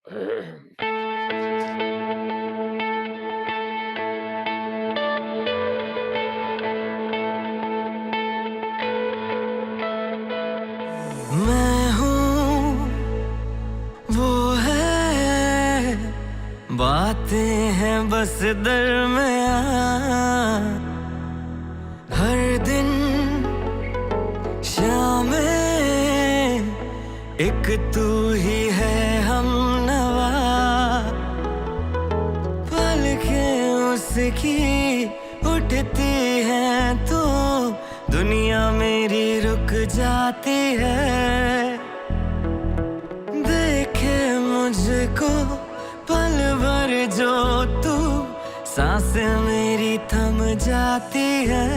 मैं हूँ वो है, बातें हैं बस दरमियाँ, हर दिन शाम एक तू ही है हमनवा, पलकें उसकी उठती हैं तो दुनिया मेरी रुक जाती है। देखे मुझको पल भर जो तू, सांसें मेरी थम जाती है।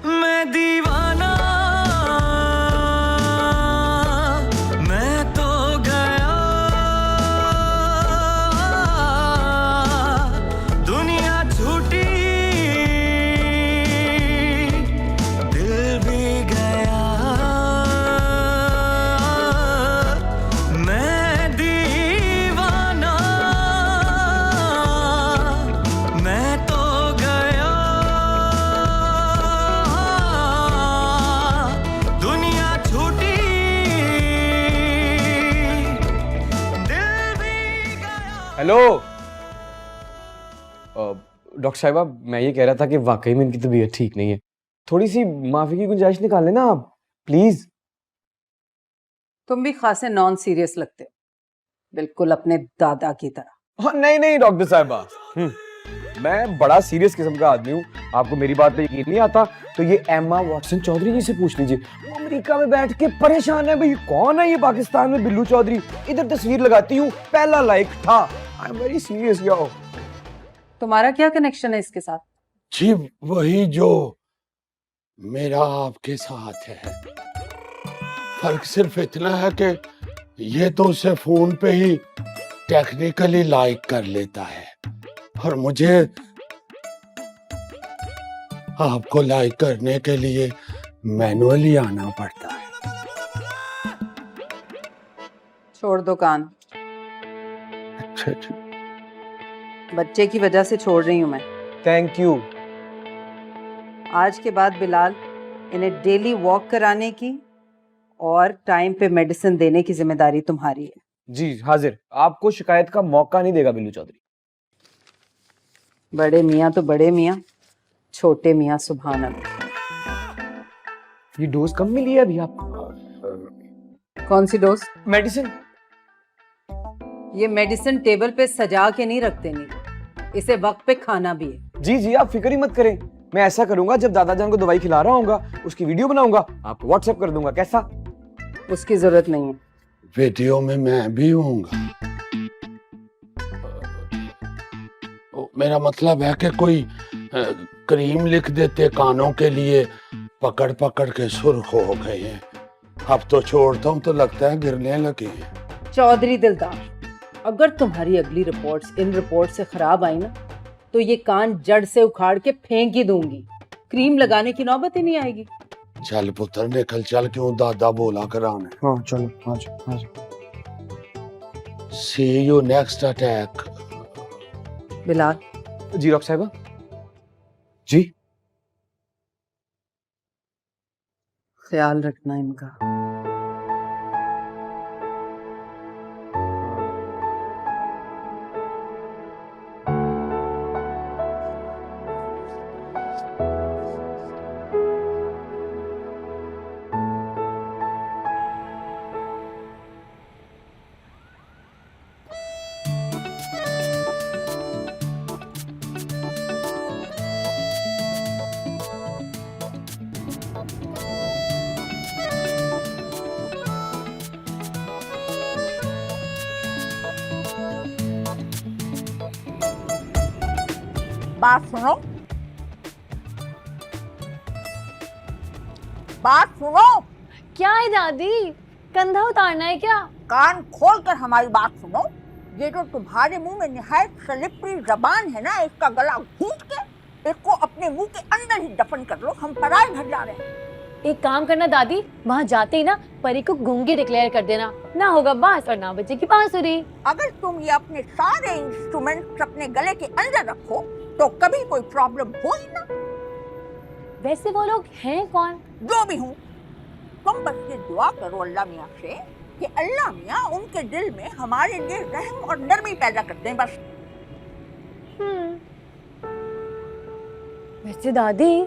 मैं दीवाना, मैं तो गया, दुनिया झूठी, दिल भी गया। मैं दीवाना, मैं तो गया, दुनिया झूठी, दिल भी गया। हेलो डॉक्टर साहिबा, मैं ये कह रहा था कि वाकई में इनकी तबीयत ठीक नहीं है, थोड़ी सी माफी की गुंजाइश निकाल लेना आप प्लीज। तुम भी खासे नॉन सीरियस लगते हो, बिल्कुल अपने दादा की तरह। हाँ, नहीं नहीं डॉक्टर साहिबा, मैं बड़ा सीरियस किस्म का आदमी हूँ। आपको मेरी बात पे यकीन नहीं आता तो ये एम्मा वॉटसन चौधरी जी से पूछ लीजिए। वो अमेरिका में बैठ के परेशान है, भाई कौन है ये पाकिस्तान में बिल्लू चौधरी। इधर तस्वीर लगाती हूँ, पहला लाइक था। आई एम वेरी सीरियस यो। तुम्हारा क्या कनेक्शन है इसके साथ? जी वही जो मेरा आपके साथ है। फर्क सिर्फ इतना है कि ये तो उसे फोन पे ही टेक्निकली लाइक कर लेता है और मुझे आपको लाइक करने के लिए मैनुअली आना पड़ता है। छोड़ दो कान, अच्छा अच्छा। बच्चे की वजह से छोड़ रही हूँ मैं। Thank you. आज के बाद बिलाल, इन्हें डेली वॉक कराने की और टाइम पे मेडिसिन देने की जिम्मेदारी तुम्हारी है। जी हाजिर, आपको शिकायत का मौका नहीं देगा बिल्लू चौधरी। बड़े मियाँ तो बड़े मियाँ, छोटे मियाँ सुभान अल्लाह। ये डोज कम मिली है अभी आपको? कौन सी डोज? मेडिसिन। ये मेडिसिन टेबल पे सजा के नहीं रखते, नहीं इसे वक्त पे खाना भी है। जी जी, आप फिक्र ही मत करें, मैं ऐसा करूंगा जब दादाजान को दवाई खिला रहा हूँ उसकी वीडियो बनाऊंगा, आपको व्हाट्सएप कर दूंगा। कैसा? उसकी जरूरत नहीं है। वीडियो में मैं भी होऊंगा। मेरा मतलब है कि कोई क्रीम लिख देते कानों के लिए, पकड़ पकड़ के सुर्ख हो गए हैं। अब तो छोड़ता हूँ तो लगता है गिरने लगे हैं। चौधरी दिलदार, अगर तुम्हारी अगली रिपोर्ट्स इन रिपोर्ट से खराब आई ना तो ये कान जड़ से उखाड़ के फेंक ही दूंगी। क्रीम लगाने की नौबत ही नहीं आएगी। चल पुत्र निकल चल, क्यों दादा बोला कराने। हाँ चलो, हाँ जी हाँ जी। See you next attack. Bilal, जी डॉक्टर साहिबा। जी ख्याल रखना इनका। बात सुनो, बात सुनो। क्या है दादी, कंधा उतारना है क्या? कान खोल कर हमारी बात सुनो। ये जो तुम्हारे मुंह में निहायत स्लिपरी जबान है ना, इसका गला घूंट के इसको अपने मुंह के अंदर ही दफन कर लो। हम पराए घर जा रहे हैं। एक काम करना दादी, वहाँ जाते ही ना परी को गूंगी डिक्लेयर कर देना, ना होगा बांस और ना बजेगी बांसुरी। अगर तुम ये अपने सारे इंस्ट्रूमेंट्स अपने गले के अंदर रखो तो कभी कोई प्रॉब्लम हो ही ना। वैसे वो लोग हैं कौन? जो भी हूँ, तुम बस ये दुआ करो अल्लाह मियाँ से कि अल्लाह मियाँ उनके दिल में हमारे लिए रहम और नरमी पैदा कर दें बस। वैसे दादी,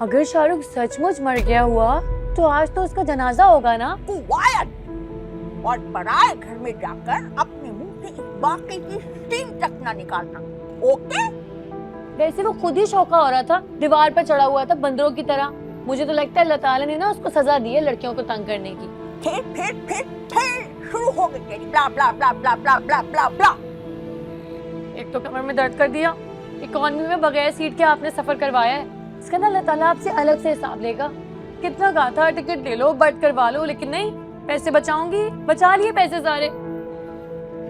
अगर शाहरुख सचमुच मर गया हुआ तो आज तो उसका जनाजा होगा ना? कुवायत और पराए घर में जाकर अपने मुंह से इस बाकी की स्टीम तक ना निकालना, ओके? वैसे वो खुद ही शौका हो रहा था, दीवार पर चढ़ा हुआ था बंदरों की तरह। मुझे तो लगता है अल्लाह ताला ने ना उसको सजा दी है लड़कियों को तंग करने की। फिर शुरू हो गई तेरी ब्ला ब्ला ब्ला ब्ला ब्ला ब्ला ब्ला ब्ला। एक तो कमर में दर्द कर दिया, इकोनॉमी में बगैर सीट के आपने सफर करवाया है। इसका ना अल्लाह ताला आपसे अलग से हिसाब लेगा। कितना कहा था टिकट ले लो, बट करवा लो, लेकिन नहीं, पैसे बचाऊंगी, बचा लिए पैसे सारे।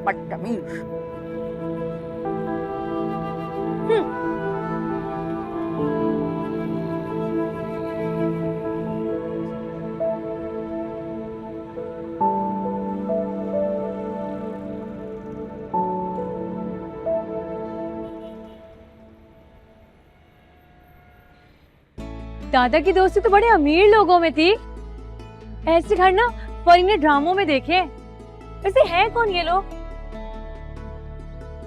बदतमीज। दादा की दोस्ती तो बड़े अमीर लोगों में थी। ऐसे घर ना परी ने ड्रामों में देखे। वैसे है कौन ये लोग?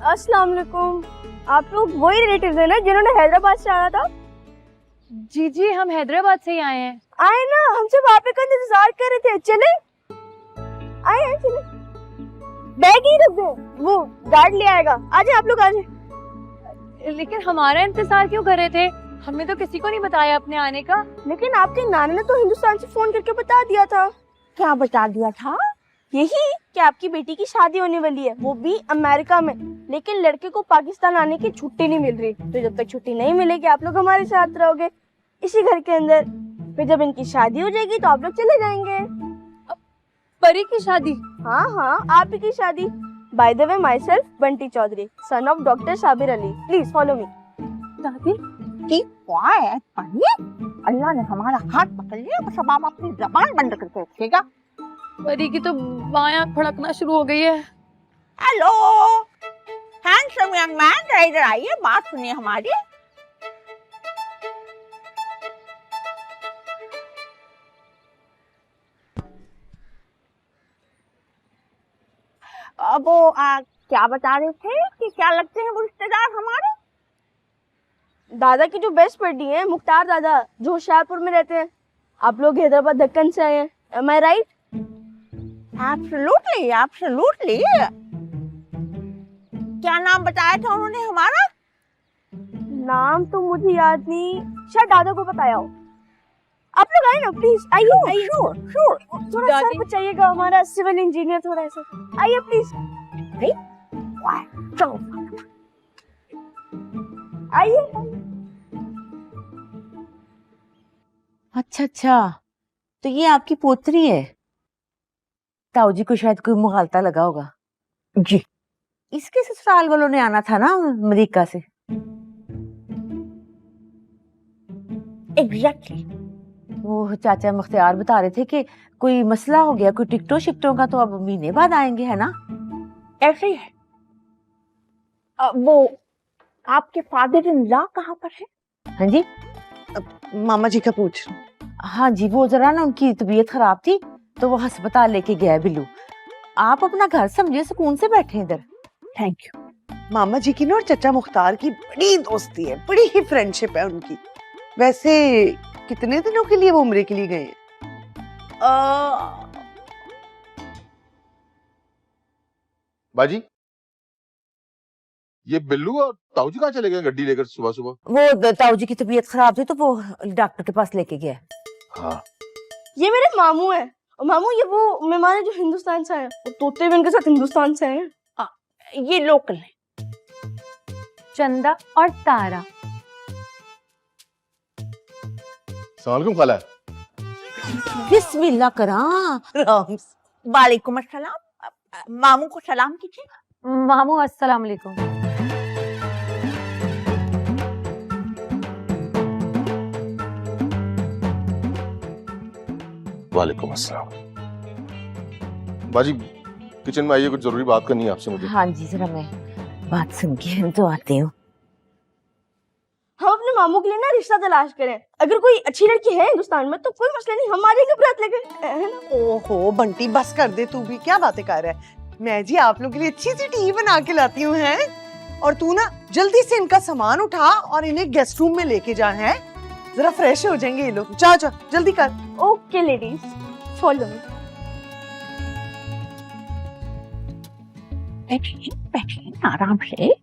अस्सलाम वालेकुम। आप लोग वही रिलेटिव्स हैं ना जिन्होंने हैदराबाद से आना था? जी जी, हम हैदराबाद से ही आए हैं। आए ना, हमसे वहाँ पे का इंतजार कर रहे थे। चले आए चले, बैग ही रख दो, वो गार्ड ले आएगा। आजे आप लोग आजे। लेकिन हमारा इंतजार क्यों कर रहे थे? हमने तो किसी को नहीं बताया अपने आने का। लेकिन आपके नाना ने तो हिंदुस्तान से फोन करके बता दिया था। क्या बता दिया था? यही कि आपकी बेटी की शादी होने वाली है, वो भी अमेरिका में। लेकिन लड़के को पाकिस्तान आने की छुट्टी नहीं मिल रही, तो जब तक छुट्टी नहीं मिलेगी आप लोग हमारे साथ रहोगे इसी घर के अंदर। फिर जब इनकी शादी हो जाएगी तो आप लोग चले जाएंगे। परी की शादी? हाँ हाँ, आप ही की शादी। By the way, myself Bunty Chaudhary, son of doctor Sabir Ali. Please follow me. दादी Keep quiet, पढ़िए। अल्लाह ने हमारा हाथ पकड़ लिया, बस अब आप अपनी जबान बंद करके रखिएगा। परी की तो बायां फड़कना शुरू हो गई है। हेलो हैंडसम यंग मैन, इधर आइए, बात सुनिए हमारी। अब वो क्या बता रहे थे कि क्या लगते हैं वो रिश्तेदार हमारे? दादा की जो बेस्ट फ्रेंडी है मुख्तार दादा, जो होशियारपुर में रहते हैं। आप लोग हैदराबाद दक्कन से आए हैं, M I right? Absolutely absolutely. क्या नाम बताया था उन्होंने हमारा? नाम तो मुझे याद नहीं, शायद दादा को बताया हो। आप लोग आइए ना प्लीज, आइए। Sure sure. थोड़ा सर बचाइएगा, हमारा सिविल इंजीनियर थोड़ा ऐसा। आइए प्लीज, चलो आइए। अच्छा, तो ये आपकी पोतरी है। ताऊ जी को शायद कोई मुगालता लगा होगा। जी। इसके ससुराल वालों ने आना था ना अमेरिका से। एग्जैक्टली। वो चाचा मुख्तियार बता रहे थे कि कोई मसला हो गया, कोई टिकटों शिकटों का, तो अब महीने बाद आएंगे, है ना? ऐसे ही है। वो आपके फादर इन लॉ कहाँ पर है? हाँ जी, मामा जी का पूछ। हाँ जी, वो जरा ना उनकी तबीयत खराब थी तो वो अस्पताल लेके गया बिल्लू। आप अपना घर समझे, सुकून से बैठे इधर। Thank you. मामा जी की ना और चचा मुख्तार की बड़ी दोस्ती है, बड़ी ही फ्रेंडशिप है उनकी। वैसे कितने दिनों के लिए वो उम्रे के लिए गए हैं? बाजी, ये बिल्लू और ताऊ जी कहाँ चले गए गड्डी लेकर सुबह सुबह? वो ताऊ जी की तबीयत खराब थी तो वो डॉक्टर के पास लेके गया। हाँ। ये मेरे मामू है। और मामू, ये वो मेहमान है जो हिंदुस्तान से आए। वो तोते भी उनके साथ हिंदुस्तान से आए। ये लोकल है। चंदा और तारा। सलाम खाला। बिस्मिल्लाह करा। वालेकुम अस्सलाम। मामू को सलाम कीजिए। मामू अस्सलाम वालेकुम। वालेकुम अस्सलाम। बाजी किचन में आइए, कुछ जरूरी बात करनी है आपसे मुझे। हाँ जी, जरा मैं बात सुन के तो आती हूँ। हम अपने मामू के लिए ना रिश्ता तलाश करें। अगर कोई अच्छी लड़की है हिंदुस्तान में तो कोई मसला नहीं, हमारी घबराहट लगे, है ना? ओहो बंटी बस कर दे, तू भी क्या बातें कर रहा है। मैं जी आप लोगों के लिए अच्छी सी टी बना के लाती हूँ हैं, और तू ना जल्दी से इनका सामान उठा और इन्हें गेस्ट रूम में लेके जा, है जरा फ्रेश हो जाएंगे ये लोग। जा जा जल्दी कर। Okay ladies, follow me. बैठिए आराम से।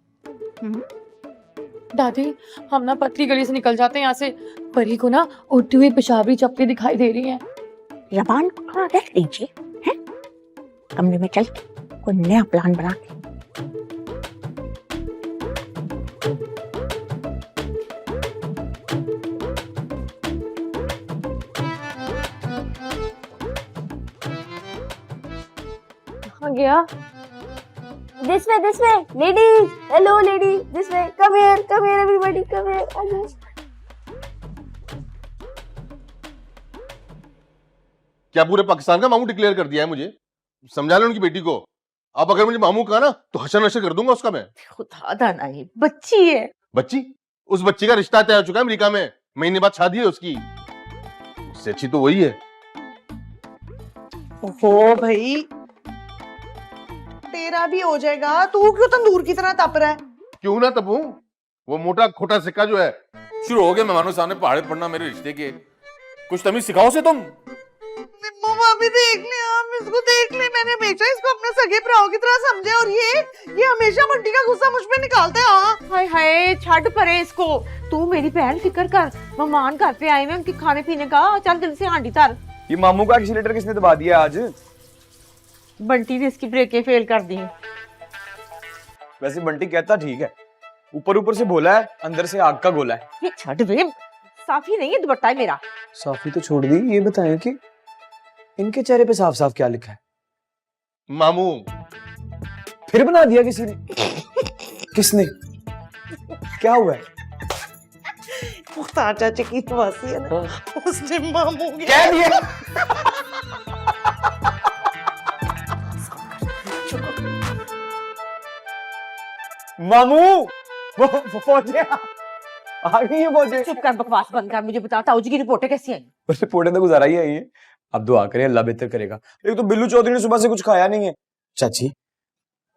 दादी हम ना पतली गली से निकल जाते हैं यहाँ से। परी को ना उड़ती हुई पेशाबी चप्पलें दिखाई दे रही हैं। जबान को थोड़ा रख लीजिए, हैं? कमरे में चल के कोई नया प्लान बना के। कहाँ गया? This way, ladies. Hello, ladies. This way. Come here, everybody. Come here. क्या पूरे पाकिस्तान का मामू डिक्लेयर कर दिया है मुझे? समझा लो उनकी बेटी को। अब अगर मुझे मामू कहा ना तो हशर नशर कर दूंगा उसका मैं। खुदा दाना, ये बच्ची है। बच्ची? उस बच्ची का रिश्ता तय हो चुका है अमेरिका में, महीने बाद शादी है उसकी। उससे अच्छी तो वही है। ओहो भाई, तेरा भी हो जाएगा, तू क्यों तंदूर की तरह तप रहा है? क्यों ना तपूं? वो मोटा खोटा सिक्का जो है। शुरू हो गए मेहमानों सामने पहाड़े पड़ना मेरे रिश्ते के। कुछ तमीज सिखाओ से तुम। मम्मा भी देख ले, आप इसको देख ले। मैंने हमेशा इसको अपने सगे भराओं की तरह समझे, और ये हमेशा बंटी का गुस्सा मुझ पे निकालता है। हाँ हाय हाय, छड़ परे इसको। तू मेरी बहन फिक्र कर, मेहमान घर पे आए हैं, उनके खाने पीने का चल दिल से हांडी धर। ये मामू का एक्सीलेटर किसने दबा दिया आज? बंटी ने इसकी ब्रेकें फेल कर दी। वैसे बंटी कहता ठीक है, ऊपर ऊपर से बोला है, अंदर से आग का गोला है। ये छड़ वे, साफी नहीं है दुपट्टा है मेरा। साफी तो छोड़ दी, ये बताएं कि इनके चेहरे पे साफ साफ क्या लिखा है? मामू। फिर बना दिया किसी ने? किसने? क्या हुआ है? मुख्तार चाचा की नवासी है ना, उसने मामू कह दिया। मामू वो पहुंचे, आ गई है पहुंचे। चुप कर, बकवास बंद कर। मुझे बता ताऊ जी की रिपोर्टें कैसी आई? रिपोर्टें तो गुजारा ही आई है। अब दुआ करें अल्लाह बेहतर करेगा। एक तो बिल्लू चौधरी ने सुबह से कुछ खाया नहीं है। चाची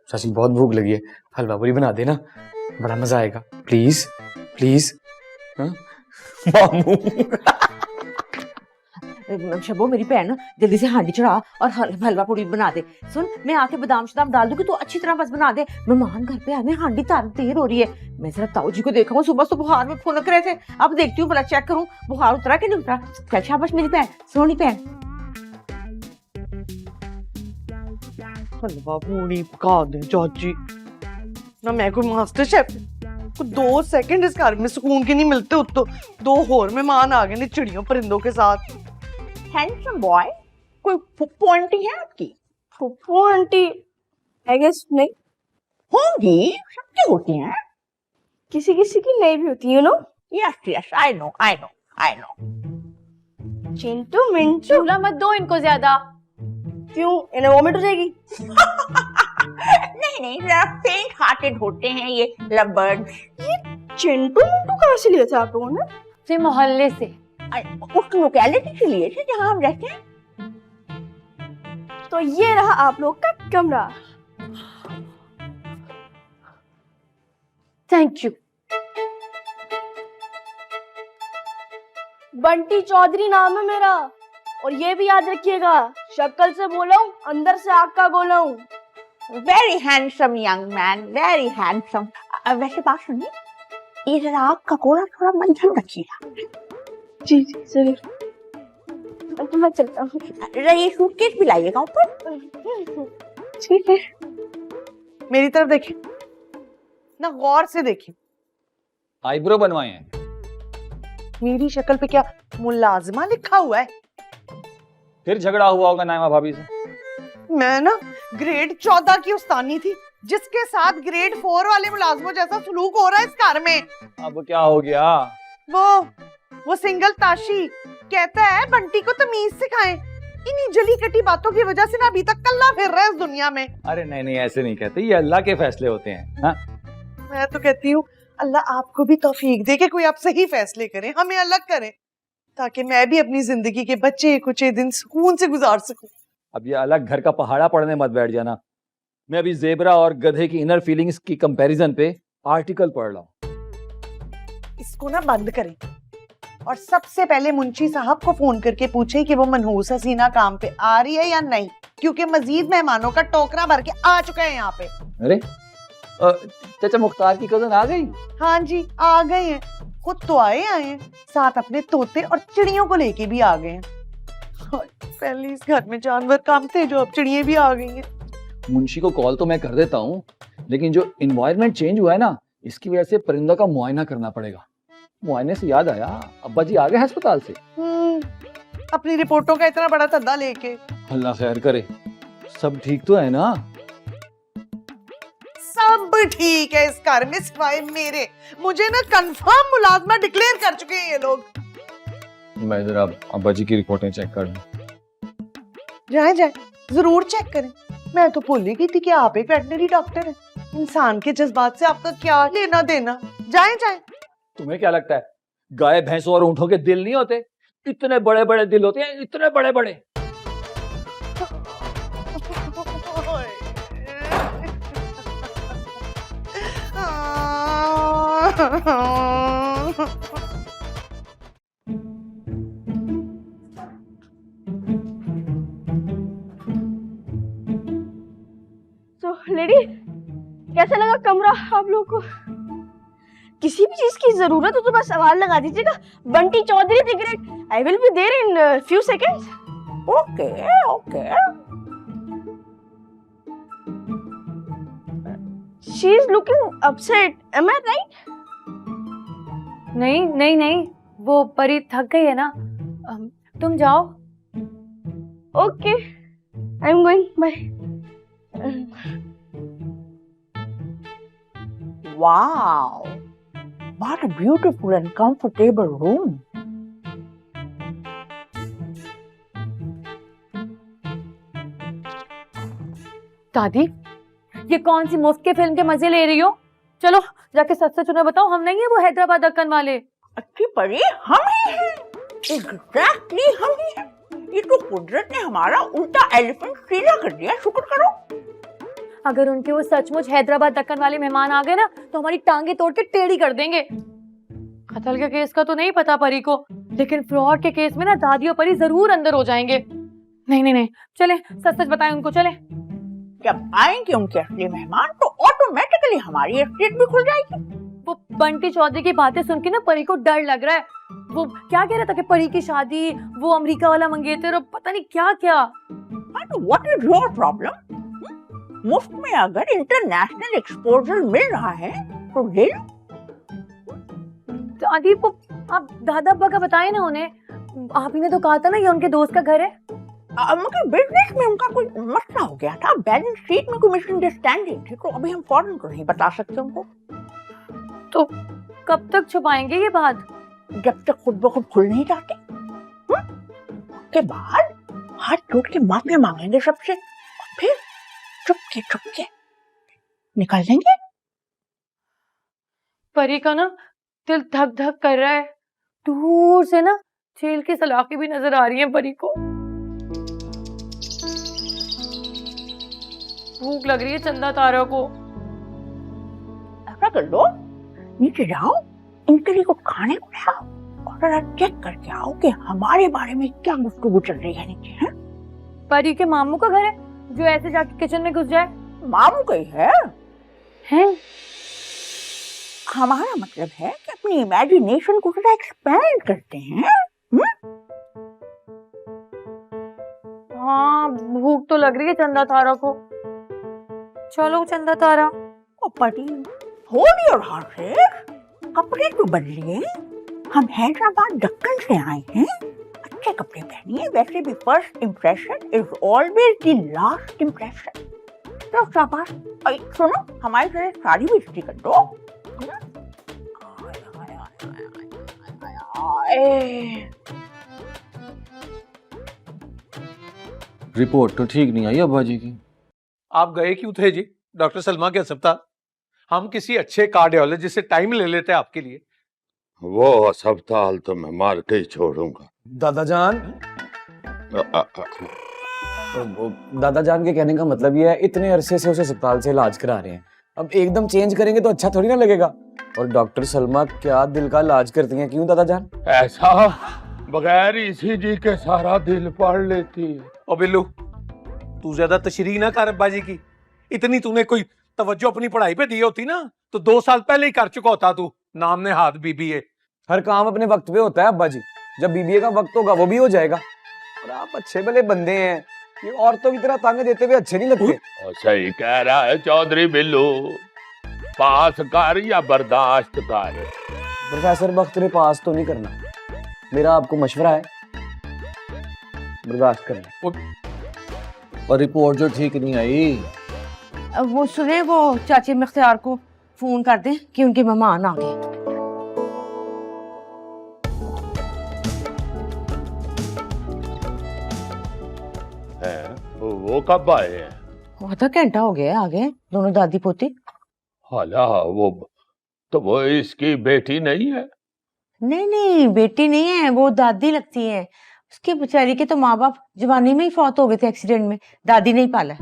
चाची बहुत भूख लगी है, हलवा पूरी बना देना, बड़ा मजा आएगा। Please please. मामू शबो मेरी बहन, जल्दी से हांडी चढ़ा और हलवा पूड़ी बना दे। सुन, मैं आके बादाम शदाम डाल दूंगी, तो अच्छी तरह बस बना दे। मेहमान घर पे आए, हांडी तार देर हो रही है। मैं जरा ताऊ जी को देखा हूँ, सुबह से बुखार में फुनक रहे थे। अब देखती हूँ, भला चेक करूँ बुखार उतरा कि नहीं उतरा। चल शाबाश मेरी बहन, सोनी बहन। हलवा पूरी पका दे चाची ना। मैं कोई मास्टर शेफ, कुछ 2 सेकंड इस घर में सुकून के नहीं मिलते। तो 2 और मेहमान आ गए ने चिड़ियों परिंदों के साथ। हैंडसम बॉय, कोई फुप्पो आंटी है आपकी? फुप्पो आंटी आई गेस नहीं होंगी, सबकी होती हैं। किसी किसी की नहीं भी होती, you know. Yes yes, I know. Chintu Mintu, चूल्हा मत दो इनको ज्यादा। क्यों, इन्हें वॉमिट हो जाएगी? नहीं, जरा फेंट हार्टेड होते हैं ये लवर्स। ये चिंटू मिंटू कहाँ से लिया था आप लोगों ने? से मोहल्ले से, उस लोकेलिटी से लिए थे जहाँ हम रहते हैं। तो ये रहा आप लोग का कमरा। Thank you. बंटी चौधरी नाम है मेरा, और ये भी याद रखिएगा, शक्ल से बोला हूँ, अंदर से आग का गोला हूँ। Very handsome young man, very handsome. वैसे बात सुनिए, ये जरा आपका गोला थोड़ा मंझन रखिएगा। जी जरूर। तो मैं चलता हूँ। ये सूटकेस भी लाइएगा ऊपर। ठीक है। मेरी तरफ देखिए ना, गौर से देखिए। आईब्रो बनवाए हैं। मेरी शक्ल पे क्या मुलाजिमा लिखा हुआ है? फिर झगड़ा हुआ होगा नाइमा भाभी से। मैं ना ग्रेड 14 की उस्तानी थी, जिसके साथ ग्रेड 4 वाले मुलाजमों जैसा सलूक हो रहा है इस घर में। अब क्या हो गया? वो सिंगल ताशी कहता है बंटी को तमीज सिखाएं। इन्हीं जली कटी बातों की वजह से ना अभी तक कल्ला फिर रहा है इस दुनिया में। अरे नहीं नहीं, ऐसे नहीं कहते, ये अल्लाह के फैसले होते हैं। हाँ मैं तो कहती हूँ अल्लाह आपको भी तौफीक दे कि कोई आप सही फैसले करें, हमें अलग करें, ताकि मैं भी अपनी जिंदगी के बच्चे कुछ दिन सुकून से गुजार सकूं। अब ये अलग घर का पहाड़ा पढ़ने मत बैठ जाना। मैं अभी जेबरा और गधे की इनर फीलिंग्स की कंपैरिजन पे आर्टिकल पढ़ रहा हूँ। इसको ना बंद करें और सबसे पहले मुंशी साहब को फोन करके पूछे कि वो मनहूस हसीना काम पे आ रही है या नहीं, क्योंकि मजीद मेहमानों का टोकरा भर के आ चुका है यहाँ पे। अरे चाचा मुख्तार की कजन आ गई? हाँ जी आ गए हैं, खुद तो आए हैं, साथ अपने तोते और चिड़ियों को लेके भी आ गए हैं। पहले इस घर में जानवर कम थे, जो अब चिड़िया भी आ गई हैं। मुंशी को कॉल तो मैं कर देता हूँ, लेकिन जो इन्वायरमेंट चेंज हुआ है ना, इसकी वजह से परिंदा का मुआयना करना पड़ेगा। मुआयने से याद आया, अब्बा जी आ गए अस्पताल से। अपनी रिपोर्टों का इतना बड़ा धंधा लेके। अल्लाह खैर करे। सब ठीक तो है ना? सब ठीक है इस घर में सिवाय मेरे। मुझे ना कंफर्म मुलाजमा डिक्लेयर कर चुके हैं ये लोग। मैं जरा अब्बा जी की रिपोर्टें चेक कर लूं। जाए जरूर चेक करें। मैं तो भूल ही गई थी कि आप एक वेटनरी डॉक्टर हैं। इंसान के जज्बात से आपका क्या लेना देना। जाए तुम्हें क्या लगता है गाय भैंसों और ऊंटों के दिल नहीं होते? इतने बड़े बड़े दिल होते हैं, इतने बड़े बड़े। तो लेडी कैसा लगा कमरा आप लोगों को? किसी भी चीज की जरूरत हो तो बस सवाल लगा दीजिएगा। Bunty Chaudhary cigarette, I will be there in few seconds. Okay okay. She is looking upset, am I right? नहीं नहीं नहीं, वो परी थक गई है ना, तुम जाओ। Okay I am going, bye. Wow, what a beautiful and comfortable room. दादी, ये कौन सी मुफ्त के फिल्म के मजे ले रही हो? चलो जाके सच सच उन्हें बताओ, हम नहीं है वो हैदराबाद दक्कन वाले। अच्छी परी, हम ही हैं। एग्जैक्टली हम ही हैं। ये तो कुदरत ने हमारा उल्टा एलिफेंट सीधा कर दिया, शुक्र करो। अगर उनके वो सचमुच हैदराबाद दक्कन वाले मेहमान आ गए ना, तो हमारी टांगे तोड़ के टेढ़ी कर देंगे। कत्ल के केस का तो नहीं पता परी को, लेकिन फ्रॉड के केस में ना दादी और परी जरूर अंदर हो जाएंगे। नहीं नहीं नहीं, चले सच सच बताएं उनको, चले। जब आएंगे उनके असली मेहमान तो ऑटोमेटिकली हमारी एस्टेट भी खुल जाएगी। वो बंटी चौधरी की बातें सुन के ना परी को डर लग रहा है। वो क्या कह रहा था कि परी की शादी वो अमेरिका वाला मंगेतर और पता नहीं क्या क्या। What is your problem? मुफ्त में अगर इंटरनेशनल एक्सपोजर मिल रहा है तो ले लो। दादी वो आप दादा अब्बा का बताए ना उन्हें, आप ही ने तो कहा था ना ये उनके दोस्त का घर है। उनके बिजनेस में उनका कोई मसला हो गया था, बैलेंस शीट में कोई मिसअंडरस्टैंडिंग थी, तो अभी हम फौरन तो नहीं बता सकते उनको। तो कब तक छुपाएंगे ये बात? जब तक खुद ब खुद खुल नहीं जाते। उसके बाद हाथ जोड़ के माफी मांगेंगे सबसे, और फिर चुपके निकल लेंगे। परी का ना दिल धक धक कर रहा है, दूर से ना जेल की सलाखें भी नजर आ रही हैं परी को। भूख लग रही है चंदा तारा को। ऐसा कर लो, नीचे जाओ, इनके लिए कुछ खाने को लाओ और जरा चेक करके आओ कि हमारे बारे में क्या गुफ्तगू चल रही है नीचे। है परी के मामू का घर है जो ऐसे जाके किचन में घुस जाए? मामू कहीं है? हमारा मतलब है कि अपनी इमेजिनेशन को थोड़ा एक्सपेंड करते हैं। हाँ भूख तो लग रही है चंदा तारा को। चलो चंदा तारा। ओ परी, होल्ड योर हॉर्सेस, कपड़े तो बदलिए, हम हैदराबाद दक्कन से आए हैं, अच्छे कपड़े पहनिए। वैसे भी first impression is always the last impression. तो शाबाश। सुनो, हमारी तरह साड़ी भी इस्त्री कर दो। रिपोर्ट तो ठीक नहीं आई अब्बा जी की। आप गए क्यों थे जी डॉक्टर सलमा के अस्पताल? हम किसी अच्छे कार्डियोलॉजिस्ट से टाइम ले लेते हैं आपके लिए। वो अस्पताल तो मैं मार के ही छोड़ूंगा। दादा जान, दादा जान के कहने का मतलब ये है इतने अरसे से उसे अस्पताल से इलाज करा रहे हैं, अब एकदम चेंज करेंगे तो अच्छा थोड़ी ना लगेगा। और डॉक्टर सलमा क्या दिल का इलाज करती हैं, क्यों दादा जान? ऐसा बगैर ईसीजी के सारा दिल पढ़ लेती है। ओ बिल्लू, तू ज्यादा तशरीह ना कर अब्बा जी की। इतनी तूने कोई तवज्जो अपनी पढ़ाई पे दी होती ना तो 2 साल पहले ही कर चुका होता तू। नाम ने हाथ बीबीए। हर काम अपने वक्त पे होता है अब्बा जी, जब बीबीए का वक्त होगा वो भी हो जाएगा। और आप अच्छे भले बंदे हैं, ये औरतों की तरह तांगे देते हुए अच्छे नहीं लगते। सही कह रहा है चौधरी बिल्लू, पास कर या बर्दाश्त कर। प्रोफेसर बख्त ने पास तो नहीं करना, मेरा आपको मशवरा है बर्दाश्त करना। और रिपोर्ट जो ठीक नहीं आई, वो सुने, वो चाची मुख्तियार को फोन कर दें कि उनके मेहमान आ गए। वो कब आए हैं? आधा घंटा हो गया आ गए दोनों दादी पोती। हाला वो इसकी बेटी नहीं है? नहीं नहीं, बेटी नहीं है, वो दादी लगती है। उसके बेचारी के तो माँ बाप जवानी में ही फौत हो गए थे एक्सीडेंट में, दादी नहीं पाला।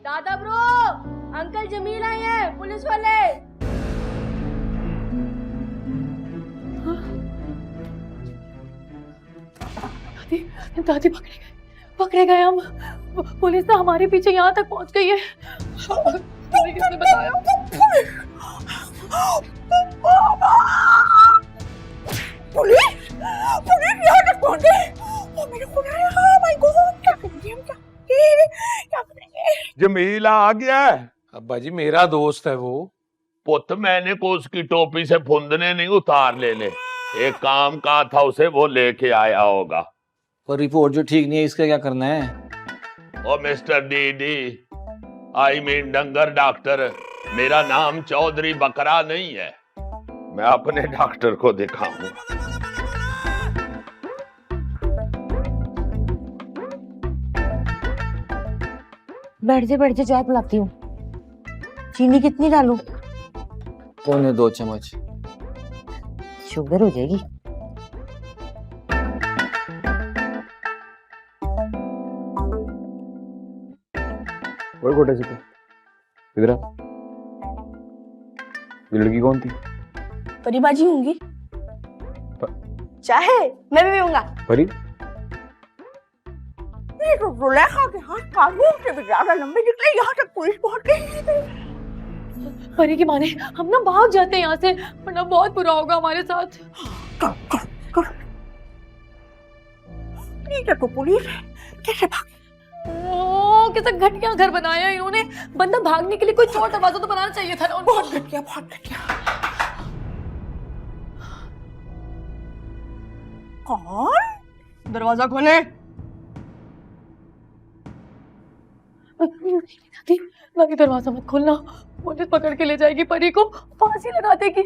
दादा ब्रो, अंकल जमील आए हैं, पुलिस वाले। दादी पकड़े गए हम। पुलिस तो हमारे पीछे यहाँ तक पहुँच गई है। किसने बताया? पुलिस यहाँ तक पहुंच गई। ओ मेरे खुदा, माय गॉड, क्या करेंगे हम? क्या करेंगे? जमील आ गया है? अब्बा जी मेरा दोस्त है वो। पुत मैंने को उसकी टोपी से फुंदने नहीं उतार लेने, एक काम कहा था उसे वो लेके आया होगा। पर रिपोर्ट जो ठीक नहीं है इसका क्या करना है? ओ मिस्टर डीडी, आई मीन डंगर डॉक्टर, मेरा नाम चौधरी बकरा नहीं है, मैं अपने डॉक्टर को दिखाऊंगा। बैठ जा चाय पिलाती हूँ। चीनी कितनी डालूं? 1.25 चम्मच। शुगर हो जाएगी। वही कोटे से इधर ये लड़की कौन थी? परिबाजी होंगी। चाहे मैं भी पीऊंगा। परी? ये तो जुलेखा के हाथ कानून से भी ज्यादा लंबे निकले, यहाँ तक पुलिस पहुंच गई। परी की माने हम ना भाग जाते हैं यहाँ से, वरना बहुत बुरा होगा हमारे साथ। ये तो पुलिस है, कैसे भागे? कैसा घटिया घर बनाया इन्होंने। बंदा भागने के लिए कोई चोर दरवाजा तो बनाना चाहिए था ना। बहुत घटिया, बहुत घटिया। कौन? दरवाजा खोले। दादी दरवाजा मत खोलना, पुलिस पकड़ के ले जाएगी परी को, फांसी लगा देगी।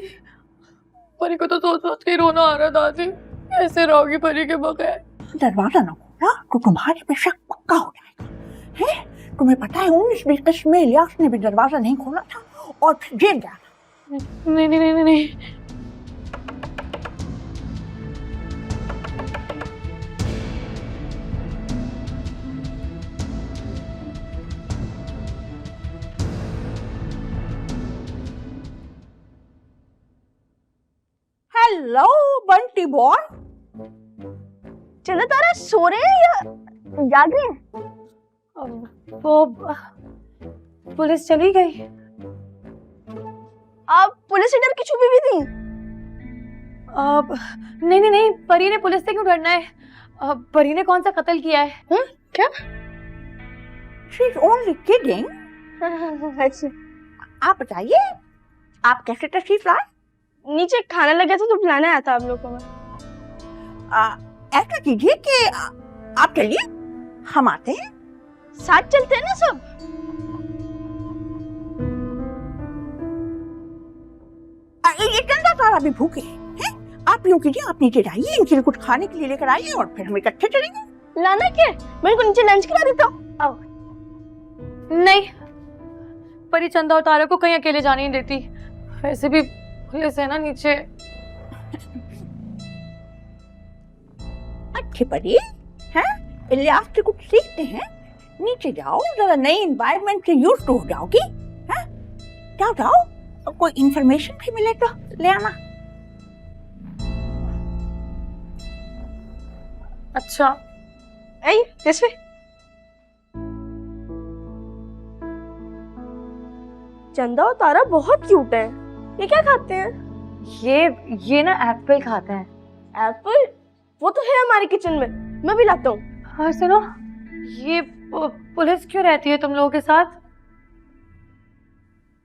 परी को तो सोच के रोना आ रहा। दादी कैसे रहोगी परी के बगैर? दरवाजा ना खोला तो तुम्हारे पे शक पक्का हो जाएगा। है? तुम्हें पता है 19-20 कश में इलियास ने भी दरवाजा नहीं खोला था और फिर जेल गया। नहीं नहीं नहीं नहीं। Hello Bunty boy. चलो तारा सो रहे हैं या जाग रहे हैं? वो पुलिस चली गई। आप पुलिस से डर के छुपी भी थी? नहीं नहीं नहीं, परी ने पुलिस से क्यों डरना है? परी ने कौन सा कत्ल किया है? क्या? She's only kidding. अच्छा, आप बताइए, आप कैसे तशरीफ लाए? नीचे खाना लगा था तो बुलाने आया था आप लोगों को मैं। ऐसा कीजिए कि आप चलिए, हम आते हैं। साथ चलते हैं ना सब। ये चंदा तारा भी भूखे हैं। आप लोग कीजिए, आप नीचे जाइए, इनके लिए कुछ खाने के लिए लेकर आइए और फिर हम इकट्ठे चलेंगे। लाना क्या है? मैं इनको नीचे लंच करा देता हूँ। आओ। नहीं, परी चंदा और तारा को कहीं अकेले जाने नहीं देती। वैसे भी पुलिस है ना नीचे। अच्छे परी हैं, इलियास से कुछ सीखते हैं। नीचे जाओ, जरा नई एनवायरनमेंट से यूज्ड हो जाओगी। हैं, जाओ जाओ, और कोई इंफॉर्मेशन भी मिले तो ले आना। अच्छा, आई दिस वे। चंदा और तारा बहुत क्यूट है। ये क्या खाते हैं? ये ना एप्पल खाते हैं। एप्पल? वो तो है हमारे किचन में, मैं भी लाता हूँ। हाँ सुनो, ये पुलिस क्यों रहती है तुम लोगों के साथ?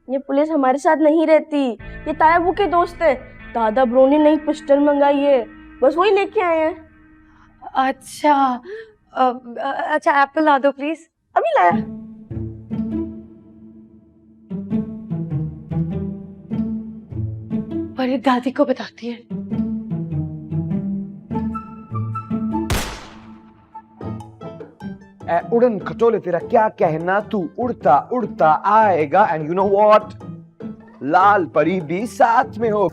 ये पुलिस हमारे साथ नहीं रहती, ये तायाबू के दोस्त है। दादा ब्रो ने नई पिस्टल मंगाई है, बस वही लेके आए हैं। अच्छा अच्छा, एप्पल ला दो प्लीज। अभी लाया। परी दादी को बताती है। उड़न खटोले तेरा क्या कहना, तू उड़ता उड़ता आएगा। एंड यू नो व्हाट, लाल परी भी साथ में हो।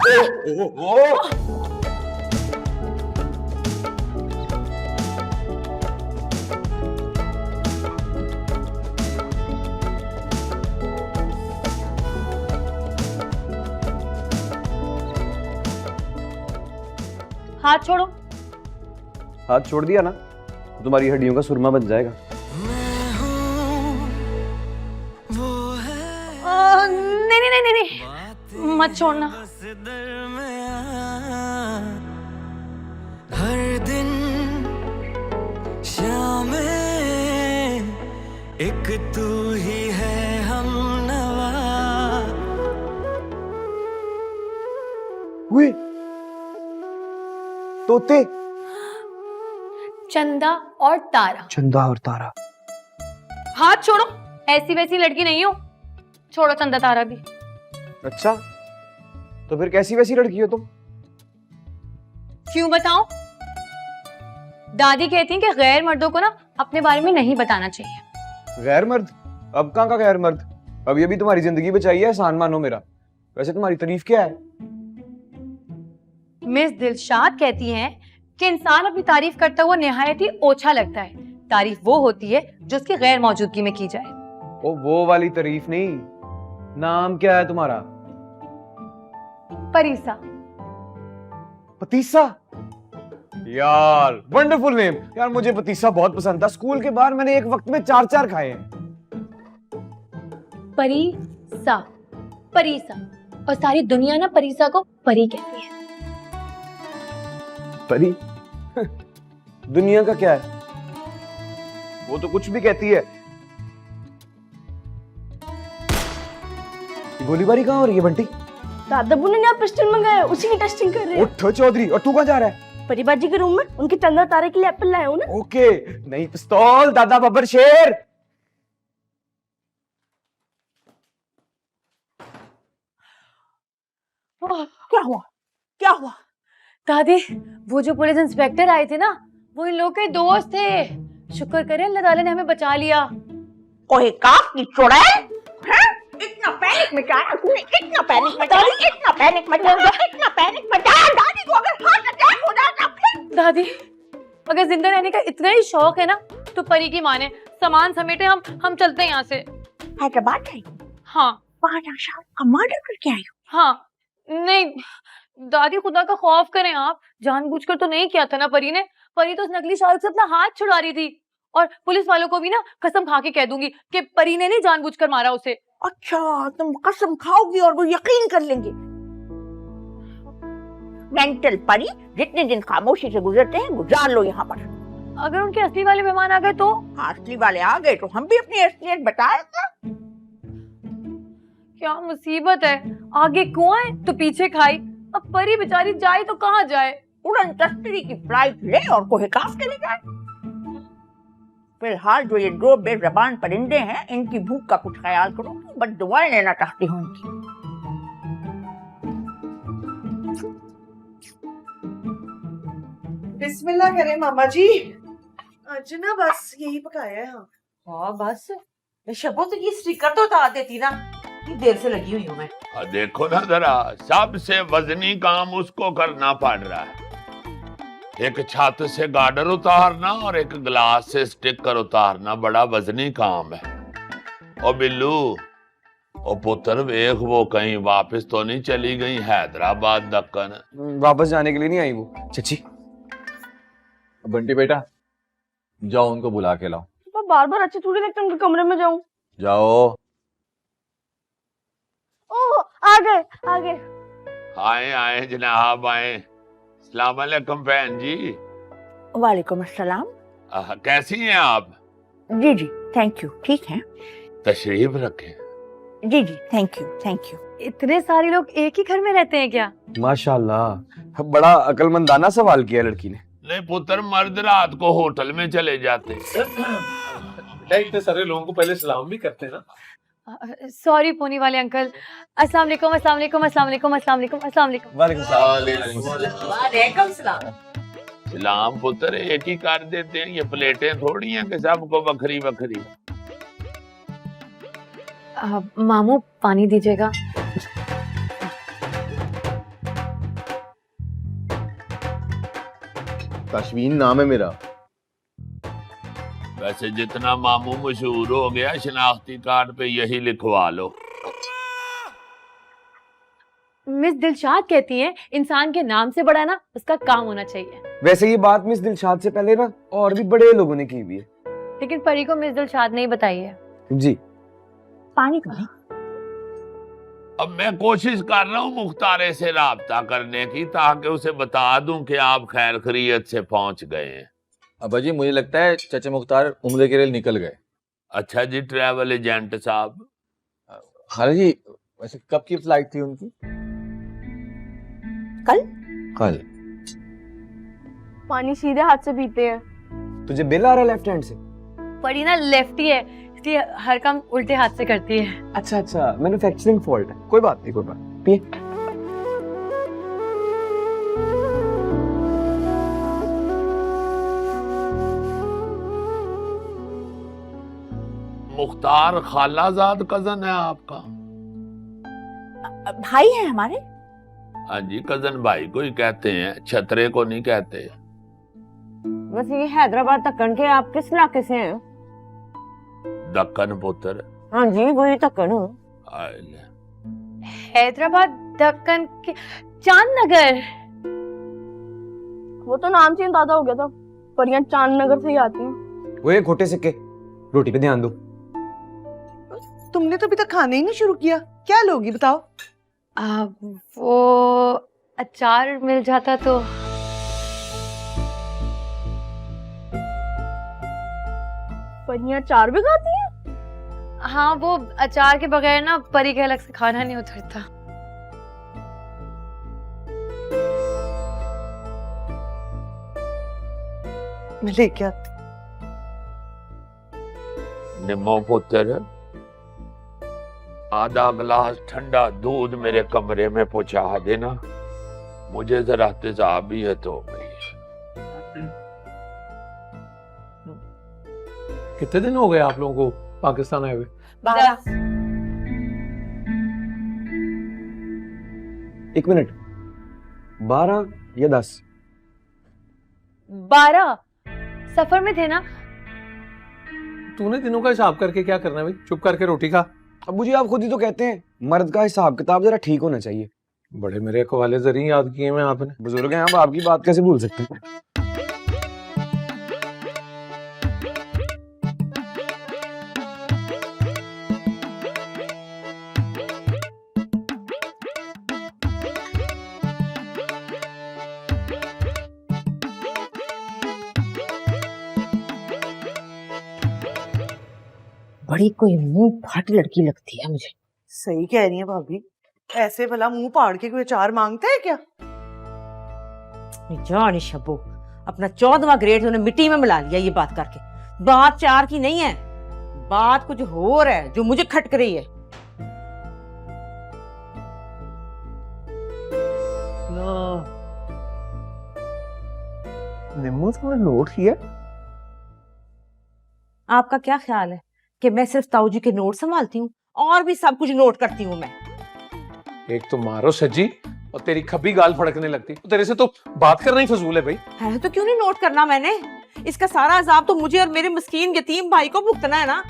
हाथ छोड़ो। हाथ छोड़ दिया ना, तुम्हारी हड्डियों का सुरमा बन जाएगा। नहीं नहीं नहीं नहीं, मत छोड़ना। हर दिन शाम एक तू ही है हमनवा। हुए तोते। चंदा और तारा। चंदा और तारा। हाथ छोड़ो, ऐसी वैसी लड़की नहीं हो। छोड़ो चंदा तारा भी। अच्छा, तो फिर कैसी वैसी लड़की हो तुम? क्यों बताऊं? दादी कहती हैं कि गैर मर्दों को ना अपने बारे में नहीं बताना चाहिए। गैर मर्द? अब कहाँ का गैर मर्द? अब ये भी तुम्हारी जिंदगी बचाई है, एहसान मानो मेरा। वैसे तुम्हारी तारीफ क्या है? मिस दिलशाद कहती हैं कि इंसान अपनी तारीफ करता हुआ निहायत ही ओछा लगता है। तारीफ वो होती है जो उसकी गैर मौजूदगी में की जाए। ओ वो वाली तारीफ नहीं। नाम क्या है तुम्हारा? परीसा। पतीसा? यार वंडरफुल नेम। यार मुझे पतीसा बहुत पसंद था। स्कूल के बाहर मैंने एक वक्त में 4-4 खाए हैं। परीसा, परीसा। और सारी दुनिया ना परीसा को परी कहती है। परी? दुनिया का क्या है? वो तो कुछ भी कहती है। गोलीबारी कहाँ हो रही है बंटी? दादा बुने ने पिस्टल मंगाया, उसी की टेस्टिंग कर रहे हैं। उठ चौधरी, और तू कहाँ जा रहा है? परिबाजी के रूम में उनके चंदा तारे के लिए एप्पल लाया हूँ ना। ओके, नई पिस्तौल, दादा बब्बर शेर। क्या हुआ? क्या हुआ? दादी, वो जो पुलिस इंस्पेक्टर आए थे ना, वो इन लोग के दोस्त थे। शुक्र करें अल्लाह ताला ने हमें बचा लिया। ओए काफ की चुड़ैल, हैं? इतना पैनिक मचाया तूने, इतना पैनिक मचाया, इतना पैनिक मचाया, इतना पैनिक मचाया। दादी को अगर हार्ट अटैक हो जाता फिर? दादी, अगर जिंदा रहने का इतना ही शौक है ना, तो परी की माने सामान समेटे, हम चलते हैं यहाँ से। हैदराबाद आई? हाँ। वहाँ आशा का मर्डर करके आई हो? हाँ। नहीं दादी, खुदा का खौफ करें आप। जानबूझकर तो नहीं किया था ना परी ने। परी तो उस नकली शार्क से अपना हाथ छुड़ा रही थी। और पुलिस वालों को भी ना कसम खा के कह दूंगी कि परी ने नहीं जानबूझकर मारा उसे। अच्छा, तुम कसम खाओगी और वो यकीन कर लेंगे। मेंटल परी, जितने दिन खामोशी से गुजरते हैं गुजार लो यहाँ पर। अगर उनके असली वाले मेहमान आ गए तो? असली वाले आ गए तो हम भी अपनी असलियत बताएंगे। क्या मुसीबत है, आगे कुआं है तो पीछे खाई। अब परी बेचारी जाए तो कहाँ जाए? उड़न तस्तरी की फ्लाइट ले और कोहिकाफ चले जाए। फिलहाल जो ये दो बेज़बान परिंदे हैं, इनकी भूख का कुछ ख्याल करो। बस दुआएं लेना चाहती हूँ इनकी। बिस्मिल्लाह करें मामा जी। आज ना बस यही पकाया है। हाँ हाँ बस शबो तो ये स्टिकर तो उतार देती ना, इतनी देर से लगी हुई हूँ मैं। देखो ना जरा, सबसे वजनी काम उसको करना पड़ रहा है। एक छत से गार्डर उतारना और एक गिलास से स्टिकर उतारना बड़ा वजनी काम है। ओ बिल्लू, ओ पुत्र वेख, वो कहीं वापस तो नहीं चली गई हैदराबाद दक्कन? वापस जाने के लिए नहीं आई वो। चची बंटी बेटा, जाओ उनको बुला के लाओ। बार बार अच्छे थोड़ी लगता उनके कमरे में जाऊं। जाओ। ओह, आ गए आ गए। आए आए जनाब आए। अस्सलाम वालेकुम बहन जी। वालेकुम अस्सलाम। कैसी हैं आप? जी जी थैंक यू, ठीक है। तशरीफ रखें। जी जी थैंक यू। इतने सारे लोग एक ही घर में रहते हैं क्या? माशाल्लाह, बड़ा अकलमंदाना सवाल किया लड़की ने। नहीं पुत्र, मर्द रात को होटल में चले जाते। इतने सारे लोगों को पहले सलाम भी करते हैं ना। सॉरी पोनी वाले अंकल। अस्सलाम वालेकुम, अस्सलाम वालेकुम, अस्सलाम वालेकुम, अस्सलाम वालेकुम, अस्सलाम वालेकुम। वालेकुम सलाम। सलाम पुत्र एक ही कर देते हैं, ये प्लेटें थोड़ी हैं कि सबको बखरी बखरी। मामू पानी दीजिएगा। ताशवीन नाम है मेरा। वैसे जितना मामू मशहूर हो गया, शनाख्ती कार्ड पे यही लिखवा लो। मिस दिलशाद कहती हैं इंसान के नाम से बड़ा ना उसका काम होना चाहिए। वैसे ये बात मिस दिलशाद से पहले ना और भी बड़े लोगों ने की हुई है। लेकिन परी को मिस दिलशाद नहीं बताई है। जी पानी का। अब मैं कोशिश कर रहा हूँ मुख्तारे से राब्ता करने की, ताकि उसे बता दूं कि आप खैर खैरियत से पहुंच गए हैं। अब्बा जी मुझे लगता है चाचा मुख्तार उम्रे के लिए निकल गए। अच्छा जी, ट्रैवल एजेंट साहब। खाला जी वैसे कब की फ्लाइट थी उनकी? कल। पानी सीधे हाथ से पीते हैं। तुझे बिल आ रहा है लेफ्ट हैंड से? परी ना लेफ्टी है, इसलिए हर काम उल्टे हाथ से करती है। अच्छा, मैन्युफैक्चरिंग फॉल्ट है। कोई बात नहीं, कोई बात। पिए। मुख्तार खालाजाद कजन है आपका? भाई है हमारे। हाँ जी, कजन भाई को ही कहते हैं, छतरे को नहीं कहते। वैसे ये हैदराबाद दक्कन के आप किस इलाके से हैं? दक्कन पुत्र। हाँ जी वही दक्कन हूँ। हैदराबाद दक्कन के चांदनगर। वो तो नाम से ही अंदाजा हो गया था, परियां चांदनगर से ही आती हैं। वो ये खोटे सिक्के, रोटी पे ध्यान दो। तुमने तो अभी तक खाना ही नहीं शुरू किया, क्या लोगी बताओ? वो अचार मिल जाता तो। परियां अचार भी खाती हैं? हाँ, वो अचार के बगैर ना परी के अलग से खाना नहीं उतरता। मैं लेके आती। निम्मो पुत्र, आधा गिलास ठंडा दूध मेरे कमरे में पहुंचा देना, मुझे जरा तेजाबियत हो गई। कितने दिन हो गए आप लोगों को पाकिस्तान आए हुए? 12। 1 मिनट, 12 या 10? 12 सफर में थे ना। तूने दिनों का हिसाब करके क्या करना है भाई? चुप करके रोटी खा। अब्बू जी आप खुद ही तो कहते हैं मर्द का हिसाब किताब जरा ठीक होना चाहिए। बड़े मेरे कवाले जरिए याद किए मैं आपने। बुजुर्ग हैं आप, आपकी बात कैसे भूल सकते हैं? बड़ी कोई मुंह फाट लड़की लगती है मुझे। सही कह रही है भाभी, ऐसे भला मुंह फाड़ के कोई अचार मांगता है क्या? जानी शब्बो, अपना 14वां ग्रेड उन्हें मिट्टी में मिला लिया ये बात करके। बात चार की नहीं है, बात कुछ और है जो मुझे खटक रही है। ना निम्मू तुमने नोट किया? आपका क्या ख्याल है कि मैं सिर्फ ताऊ जी के नोट संभालती हूँ और भी सब कुछ नोट करती हूँ मैं? एक तो मारो सज्जी और तेरी खब्बी गाल फड़कने लगती। तेरे से तो बात करना ही फजूल है भाई। है तो क्यों नहीं नोट करना मैंने? इसका सारा अजाब तो मुझे और मेरे मस्कीन यतीम भाई को भुगतना है ना।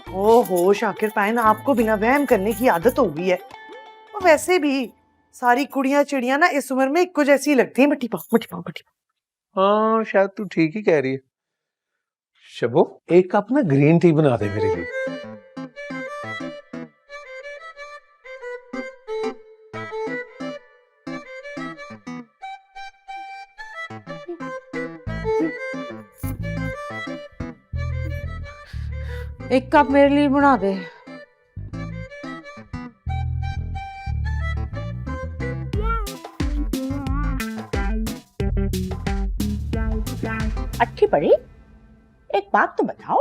ओहो शाकिर पाइन, आपको बिना वहम करने की आदत हो गई है। और वैसे भी सारी कुड़ियां चिड़ियां ना इस उम्र में इक्को जैसी लगती है। मट्टी पाओ मट्टी पाओ मट्टी पाओ। हाँ शायद तू ठीक ही कह रही है। शबो एक कप ना ग्रीन टी बना दे मेरे लिए। एक कप मेरे लिए बना दे। अच्छी पड़ी। एक बात तो बताओ,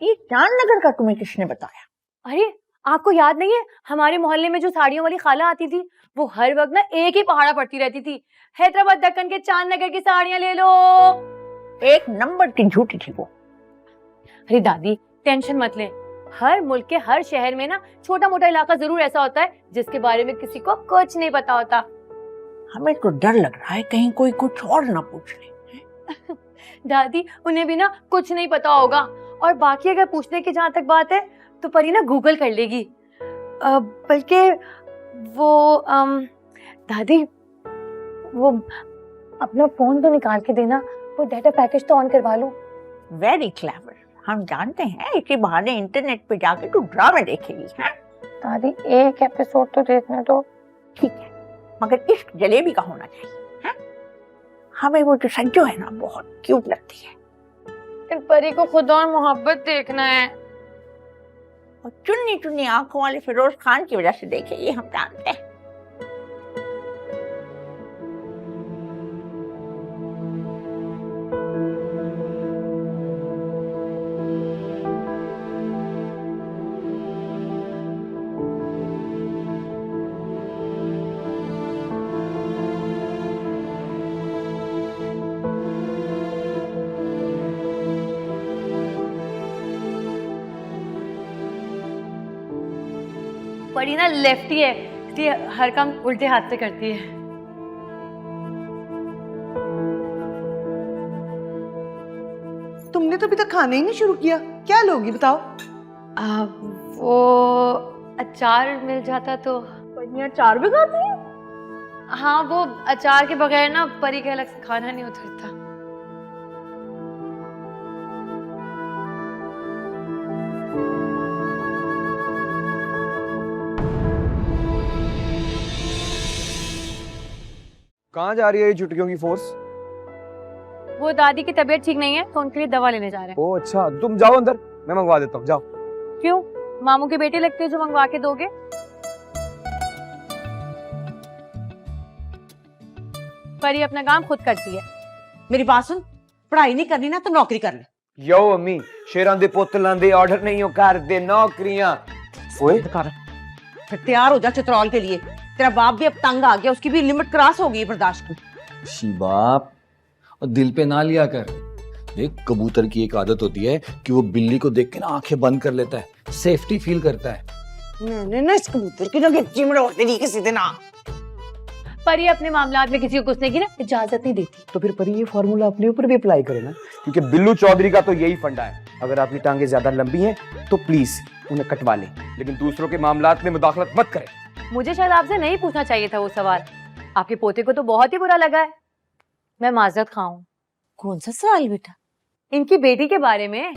ये चांदनगर का तुम्हें किसने बताया? अरे आपको याद नहीं है हमारे मोहल्ले में जो साड़ियों वाली खाला आती थी, वो हर वक्त ना एक ही पहाड़ा पड़ती रहती थी, हैदराबाद दक्कन के चांदनगर की साड़ियां ले लो। एक नंबर की झूठी थी वो। अरे दादी टेंशन मत ले, हर मुल्क के हर शहर में ना छोटा मोटा इलाका जरूर ऐसा होता है जिसके बारे में किसी को कुछ नहीं पता होता। हमें तो डर लग रहा है कहीं कोई कुछ और ना पूछ ले। दादी उन्हें भी ना कुछ नहीं पता होगा, और बाकी अगर पूछने की जहाँ तक बात है तो परी ना गूगल कर लेगी। बल्कि वो दादी वो अपना फोन तो निकाल के देना, वो डाटा पैकेज तो ऑन करवा लो। Very clever. हम जानते हैं इसी बहाने इंटरनेट पे जाके तू ड्रामे देखेगी है? दादी एक एपिसोड तो देखने दो। ठीक है, मगर इश्क जलेबी का होना चाहिए है? हमें वो जो सज्जो है ना बहुत क्यूट लगती है। इन परी को खुदा और मोहब्बत देखना है। और चुन्नी चुन्नी आंखों वाले फिरोज खान की वजह से देखे, ये हम जानते हैं। परी ना लेफ्टी है, इसलिए हर काम उल्टे हाथ से करती है। तुमने तो अभी तक खाना ही नहीं शुरू किया, क्या लोगी बताओ? वो अचार मिल जाता तो। परी अचार भी खाती है? हाँ, वो अचार के बगैर ना परी के अलग से खाना नहीं उतरता। कहाँ जा रही है ये चुटकियों की फोर्स? वो दादी की तबीयत ठीक नहीं है तो उनके लिए दवा लेने जा रहे हैं। ओ अच्छा, तुम जाओ अंदर, मैं मंगवा देता हूँ, जाओ। क्यों, मामू के बेटे लगते हो जो मंगवा के दोगे? परी अपना काम खुद करती है। मेरी बात सुन, पढ़ाई नहीं करनी ना तो नौकरी कर ले। यो अम्मी, शेरां दे पुत्त लांदे ऑर्डर नहीं हो कर दे नौकरियां। ओए फिर तैयार हो जा चित्रौल के लिए। तेरा बाप भी अब तंग आ गया, उसकी भी लिमिट क्रॉस हो गई बर्दाश्त की। शिबाप, और दिल पे ना लिया कर। देख, कबूतर की एक आदत होती है कि वो बिल्ली को देख के ना आंखें बंद कर लेता है, सेफ्टी फील करता है। मैंने ना इस कबूतर की ना चिमड़ा तेरी किसी दिन आ। परी अपने मामलात में किसी को घुसने की ना इजाजत नहीं देती। तो फिर परी ये फॉर्मूला अपने ऊपर भी अप्लाई करे ना, क्योंकि बिल्लू चौधरी का तो यही फंडा है, अगर आपकी टांगे ज्यादा लंबी हैं तो प्लीज उन्हें कटवा लें, लेकिन दूसरों के मामलात में मुदाखलत मत करें। मुझे शायद आपसे नहीं पूछना चाहिए था वो सवाल। आपके पोते को तो बहुत ही बुरा लगा है। मैं माजरत खाऊं। कौन सा सवाल बेटा? इनकी बेटी के बारे में।